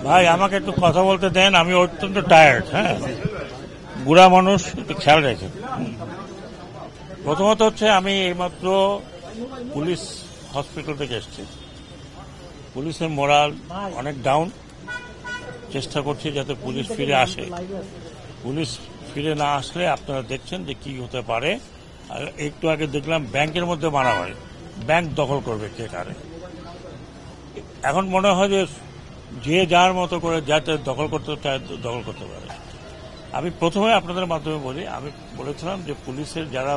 ভাই আমাকে একটু কথা বলতে দেন, আমি অত্যন্ত টায়ার্ড। হ্যাঁ, বুড়া মানুষ, একটু খেয়াল রেখে। প্রথমত হচ্ছে আমি এইমাত্র পুলিশ হসপিটাল থেকে এসেছি। পুলিশের মোরাল অনেক ডাউন। চেষ্টা করছি যাতে পুলিশ ফিরে আসে। পুলিশ ফিরে না আসলে আপনারা দেখছেন যে কি হতে পারে। আর একটু আগে দেখলাম ব্যাংকের মধ্যে মারামারি, ব্যাংক দখল করবে কে কারে। এখন মনে হয় যে যার মতো করে যাতে দখল করতে চায় দখল করতে পারে। আমি প্রথমে আপনাদের মাধ্যমে বলি, আমি বলেছিলাম যে পুলিশের যারা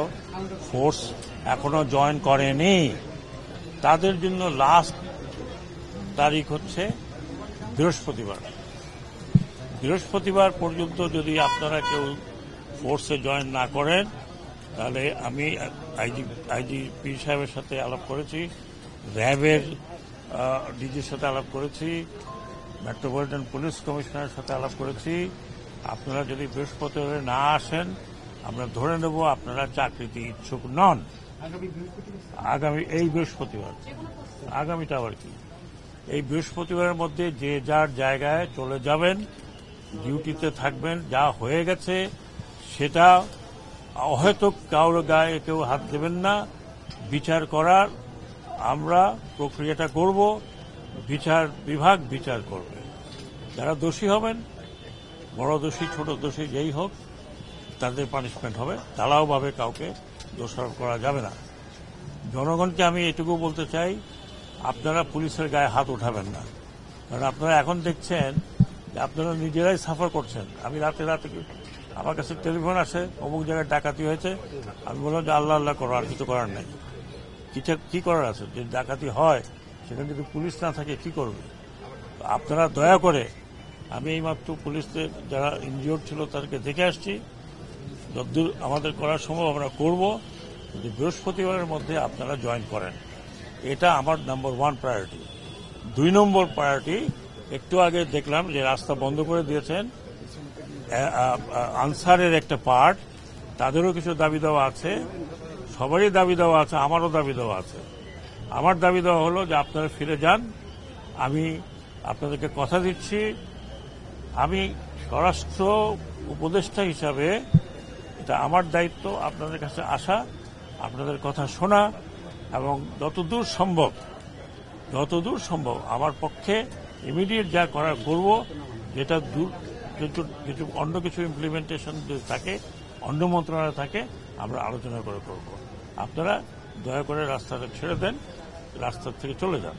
ফোর্স এখনো জয়েন করেনি তাদের জন্য লাস্ট তারিখ হচ্ছে বৃহস্পতিবার পর্যন্ত যদি আপনারা কেউ ফোর্সে জয়েন না করেন তাহলে আমি আইজিপি সাহেবের সাথে আলাপ করেছি, র্যাবের ডিজির সাথে আলাপ করেছি, মেট্রোপলিটন পুলিশ কমিশনারের সাথে আলাপ করেছি। আপনারা যদি বৃহস্পতিবার না আসেন আমরা ধরে নেব আপনারা চাকরিতে ইচ্ছুক নন। আগামী এই বৃহস্পতিবার, আগামীটা আবার কি, এই বৃহস্পতিবারের মধ্যে যে যার জায়গায় চলে যাবেন, ডিউটিতে থাকবেন। যা হয়ে গেছে সেটা অহেতুক কারোর গায়ে কেউ হাত দেবেন না। বিচার করার আমরা প্রক্রিয়াটা করব, বিচার বিভাগ বিচার করবে। যারা দোষী হবেন, বড় দোষী ছোট দোষী যেই হোক, তাদের পানিশমেন্ট হবে। ঢালাওভাবে কাউকে দোষারোপ করা যাবে না। জনগণকে আমি এটুকু বলতে চাই, আপনারা পুলিশের গায়ে হাত উঠাবেন না। কারণ আপনারা এখন দেখছেন যে আপনারা নিজেরাই সাফার করছেন। আমি রাতে আমার কাছে টেলিফোন আসে, অমুক জায়গায় ডাকাতি হয়েছে। আমি বললাম যে আল্লাহ আল্লাহ করো, আর কিছু করার নাই। কি করার আছে? যে ডাকাতি হয় সেখানে যদি পুলিশ না থাকে কি করবে? আপনারা দয়া করে, আমি এইমাত্র পুলিশদের যারা ইনজিওর্ড ছিল তাদেরকে দেখে আসছি। যতদূর আমাদের করার সম্ভব আমরা করব, কিন্তু বৃহস্পতিবারের মধ্যে আপনারা জয়েন করেন। এটা আমার নাম্বার 1 প্রায়োরিটি। 2 নম্বর প্রায়োরিটি, একটু আগে দেখলাম যে রাস্তা বন্ধ করে দিয়েছেন আনসারের একটা পার্ট, তাদেরও কিছু দাবি দেওয়া আছে। সবারই দাবি দেওয়া আছে, আমারও দাবি দেওয়া আছে। আমার দাবি দেওয়া হলো যে আপনারা ফিরে যান। আমি আপনাদেরকে কথা দিচ্ছি, আমি স্বরাষ্ট্র উপদেষ্টা হিসাবে এটা আমার দায়িত্ব আপনাদের কাছে আসা, আপনাদের কথা শোনা এবং যতদূর সম্ভব আমার পক্ষে ইমিডিয়েট যা করার করব। যেটা অন্য কিছু ইমপ্লিমেন্টেশন যদি থাকে, অন্য মন্ত্রণালয় থাকে, আমরা আলোচনা করে করব। আপনারা দয়া করে রাস্তাটা ছেড়ে দেন, রাস্তা থেকে চলে যান।